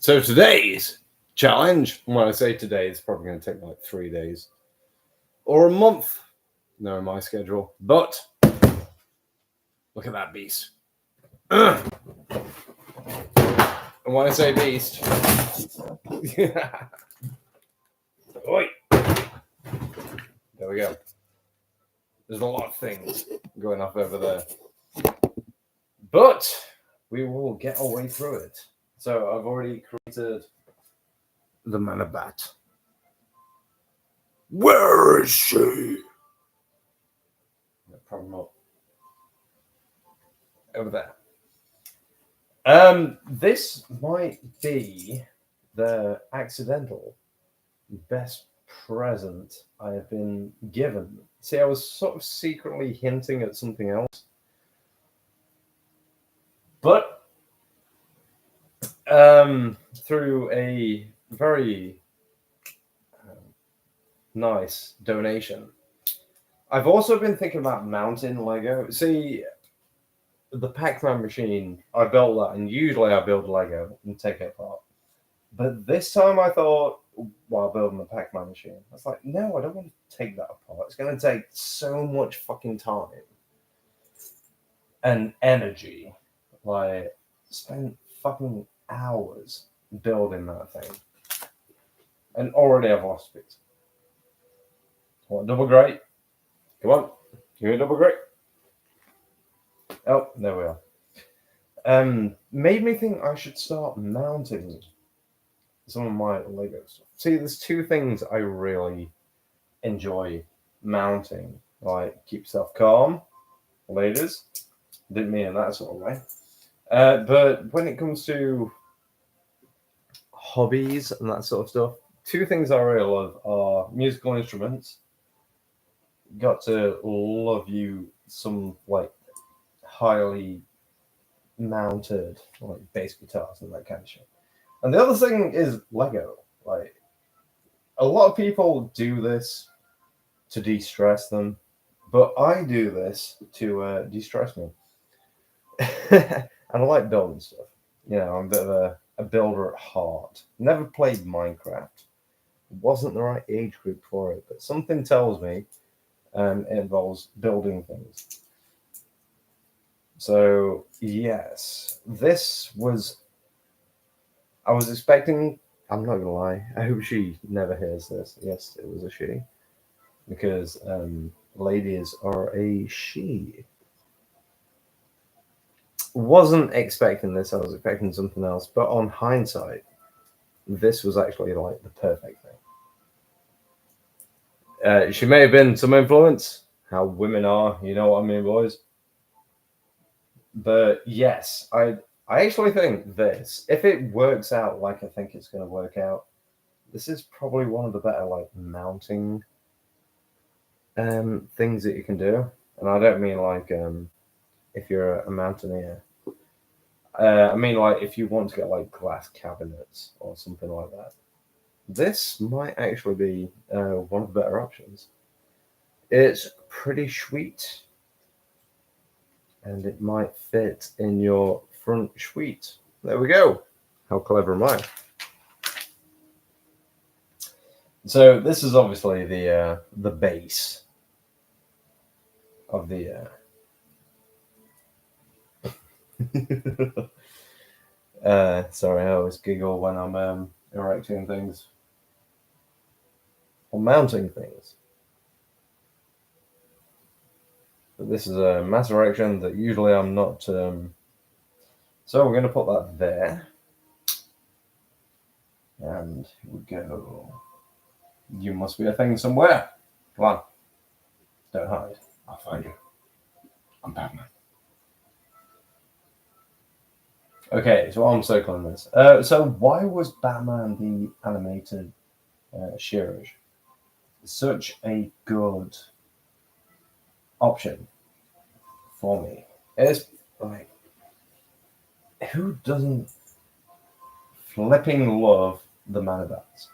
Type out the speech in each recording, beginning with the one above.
So today's challenge, when I say today, it's probably going to take like 3 days or a month, knowing my schedule. But look at that beast. And when I say beast, oi, there we go. There's a lot of things going off over there. But we will get our way through it. So I've already created the mana bat. Where is she? No, probably not. Over there. This might be the accidental best present I have been given. See, I was sort of secretly hinting at something else. But through a very nice donation, I've also been thinking about mounting Lego. See, the Pac-Man machine, I built that, and usually I build Lego and take it apart. But this time I thought, while building the Pac-Man machine, I was like, no, I don't want to take that apart. It's going to take so much fucking time and energy. Like, spent fucking hours building that thing. And already I've lost it. What, double great? Come on, give me a double great. Oh, there we are. Made me think I should start mounting some of my Lego stuff. See, there's two things I really enjoy mounting. Like, keep yourself calm, ladies. Didn't mean in that sort of way. But when it comes to hobbies and that sort of stuff, two things I really love are musical instruments. Got to love you some, like, highly mounted, like, bass guitars and that kind of shit. And the other thing is Lego. Like, a lot of people do this to de-stress them, but I do this to de-stress me. And I like building stuff. You know, I'm a bit of a builder at heart. Never played Minecraft. Wasn't the right age group for it, but something tells me it involves building things. So, yes, this was... I was expecting, I'm not gonna lie, I hope she never hears this. Yes, it was a she. Because ladies are a she. Wasn't expecting this, I was expecting something else. But on hindsight, this was actually like the perfect thing. She may have been some influence, how women are, you know what I mean, boys. But yes, I actually think this, if it works out like I think it's going to work out, this is probably one of the better, like, mounting things that you can do. And I don't mean like if you're a mountaineer. I mean, like, if you want to get like glass cabinets or something like that. This might actually be one of the better options. It's pretty sweet. And it might fit in your front suite. There we go. How clever am I? So this is obviously the base of the. Sorry, I always giggle when I'm erecting things or mounting things. But this is a mass erection that usually I'm not. So we're going to put that there. And here we go. You must be a thing somewhere. Come on. Don't hide. I'll find you. I'm Batman. Okay, so I'm circling this. So why was Batman the animated series such a good option for me? It's like, who doesn't flipping love the Manabats?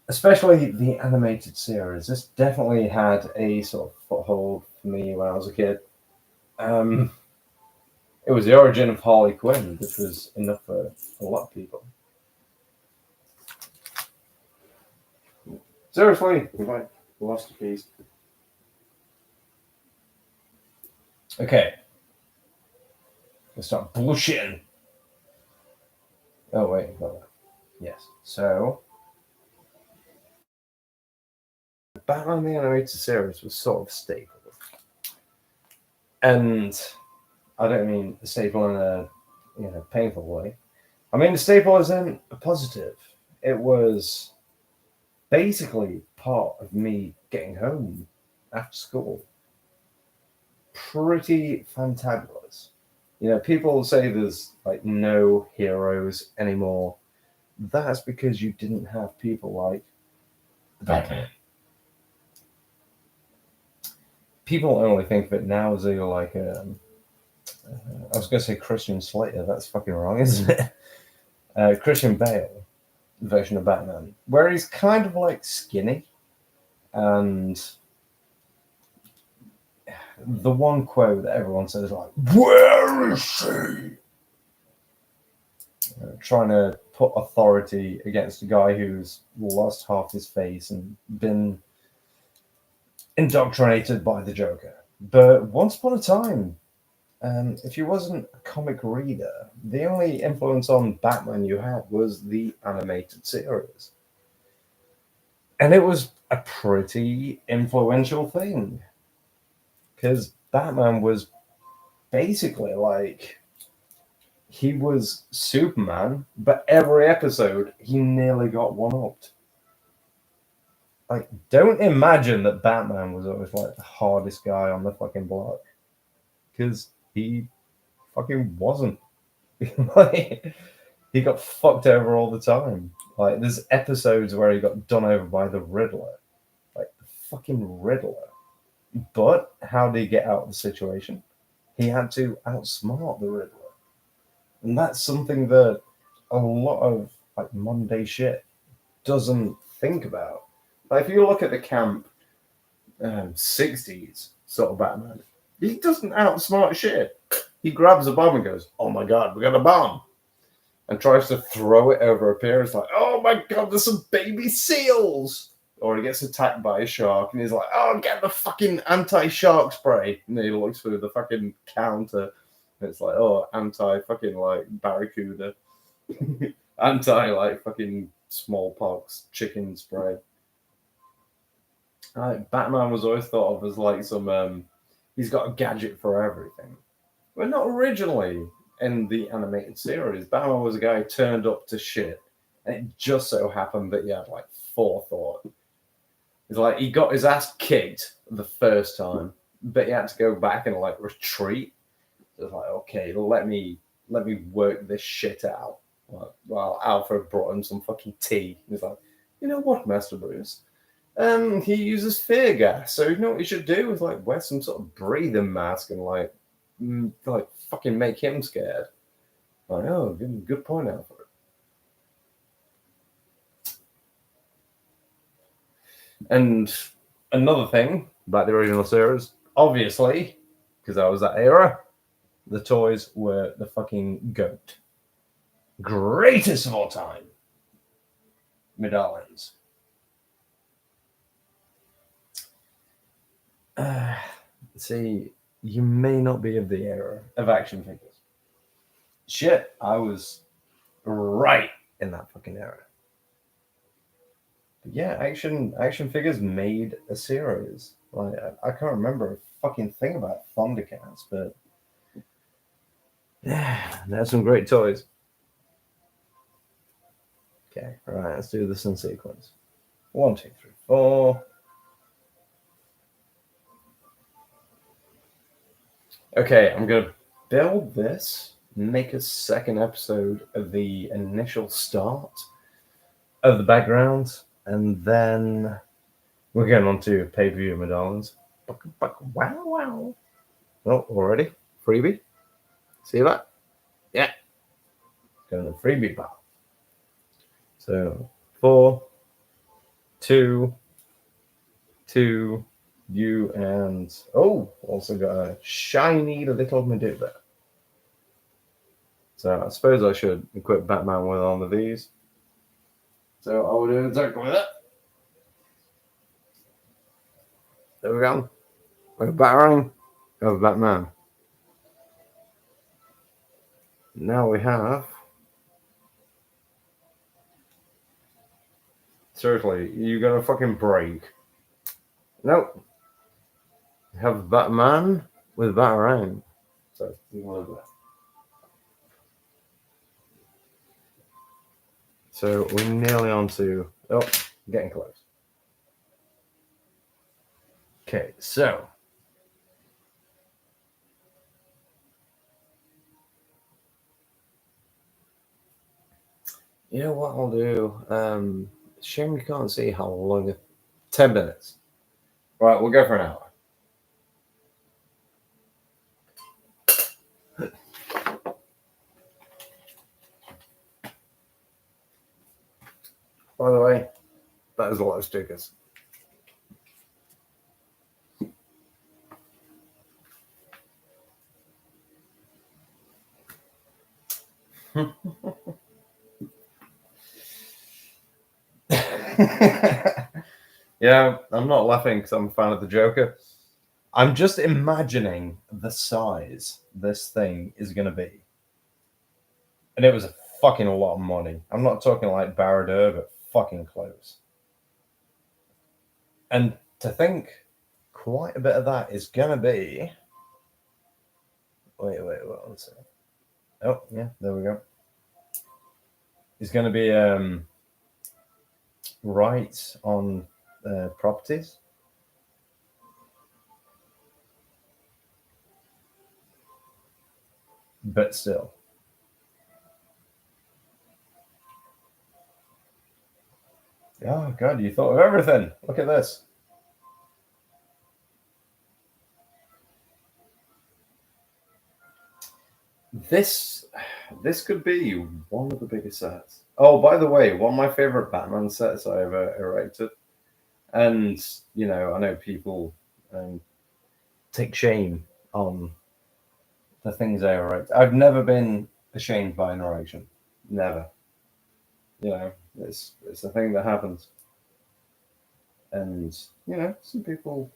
Especially the animated series. This definitely had a sort of foothold for me when I was a kid. It was the origin of Harley Quinn, which was enough for a lot of people. Seriously, we like lost a piece. Okay. Let's start bullshitting. Oh, wait. No. Yes. So, Batman the Animated Series was sort of staple. And I don't mean a staple in a painful way. I mean, the staple isn't a positive. It was basically part of me getting home after school. Pretty fantabulous. People say there's like no heroes anymore. That's because you didn't have people like Batman. People only think of it now as either like I was going to say Christian Slater. That's fucking wrong, isn't it? Christian Bale version of Batman, where he's kind of like skinny, and the one quote that everyone says is like, "Where is she?" Trying to put authority against a guy who's lost half his face and been indoctrinated by the Joker. But once upon a time, if you wasn't a comic reader, the only influence on Batman you had was the animated series. And it was a pretty influential thing. Because Batman was basically like, he was Superman, but every episode he nearly got one-upped. Like, don't imagine that Batman was always like the hardest guy on the fucking block. Because he fucking wasn't. Like, he got fucked over all the time. Like, there's episodes where he got done over by the Riddler. Like, the fucking Riddler. But how did he get out of the situation? He had to outsmart the Riddler. And that's something that a lot of like Monday shit doesn't think about. Like, if you look at the camp 60s sort of Batman, he doesn't outsmart shit. He grabs a bomb and goes, "Oh my god, we got a bomb," and tries to throw it over a pier. It's like, "Oh my god, there's some baby seals." Or he gets attacked by a shark and he's like, "Oh, get the fucking anti-shark spray." And then he looks through the fucking counter and it's like, "Oh, anti-fucking like barracuda." Anti like fucking smallpox chicken spray. Batman was always thought of as like some he's got a gadget for everything. But not originally in the animated series. Batman was a guy who turned up to shit. And it just so happened that he had like forethought. It's like he got his ass kicked the first time, but he had to go back and like retreat. So it's like, okay, let me work this shit out. Well, Alfred brought him some fucking tea. He's like, "You know what, Master Bruce? He uses fear gas, so you know what you should do is like wear some sort of breathing mask and like fucking make him scared." Like, oh, good point, Alfred. And another thing about the original series, obviously, because I was that era, the toys were the fucking goat. Greatest of all time. Medallions. See, you may not be of the era of action figures. Shit, I was right in that fucking era. But yeah, action figures made a series. Like, I can't remember a fucking thing about Thundercats, but yeah, there's some great toys. Okay, all right, let's do this in sequence. 1, 2, 3, 4. Okay, I'm gonna build this, make a second episode of the initial start of the background, and then we're going on to pay-per-view medallions. Wow, wow. Oh, already? Freebie? See that? Yeah. Going to freebie pal. So 4, 2, 2, you, and also got a shiny little Medusa. So I suppose I should equip Batman with one of these. So I will do exactly that. There we go. We have Batarang. We have Batman. Now we have. Seriously, you gonna fucking break? Nope. We have Batman with Batarang. So you want to do that. So we're nearly on to. Oh, getting close. Okay, so. You know what I'll do? Shame you can't see how long. 10 minutes. Right, we'll go for an hour. By the way, that is a lot of stickers. Yeah, I'm not laughing because I'm a fan of the Joker. I'm just imagining the size this thing is going to be. And it was a fucking lot of money. I'm not talking like Baradur, but fucking close. And to think quite a bit of that is going to be. Wait, one second. Oh, yeah, there we go. It's going to be right on properties. But still. Oh, God, you thought of everything. Look at this. This could be one of the biggest sets. Oh, by the way, one of my favorite Batman sets I ever erected. And, you know, I know people take shame on the things I erect. I've never been ashamed by an erection. Never. You know, it's a thing that happens. And, you know, some people.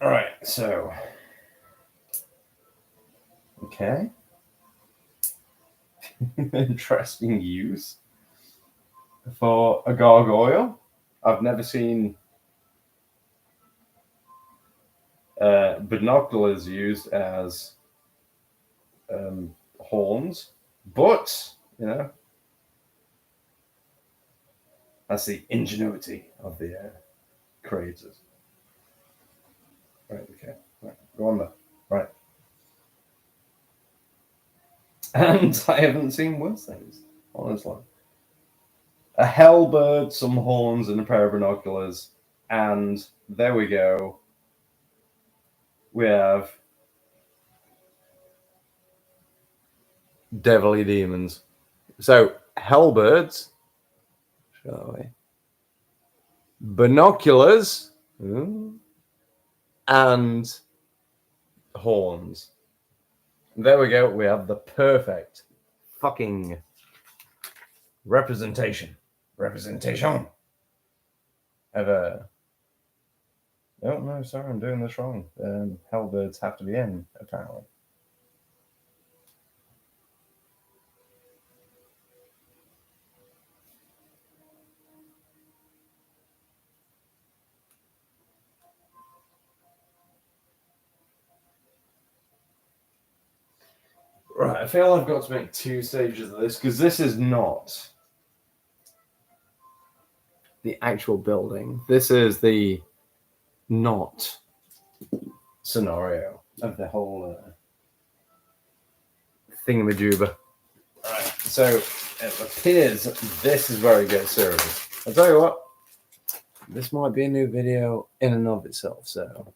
All right, so. Okay. Interesting use for a gargoyle. I've never seen binoculars used as horns, but you know, that's the ingenuity of the creators. Right, okay, right, go on there. Right. And I haven't seen worse things, honestly. A hellbird, some horns, and a pair of binoculars, and there we go. We have devilly demons. So hellbirds, shall we? Binoculars, and horns. There we go. We have the perfect fucking representation of a. Oh no, sorry, I'm doing this wrong. Hellbirds have to be in, apparently. Right, I feel I've got to make 2 stages of this because this is not the actual building. This is the not scenario of the whole thingamajooba. Right, so it appears this is where it gets serious. I'll tell you what, this might be a new video in and of itself, so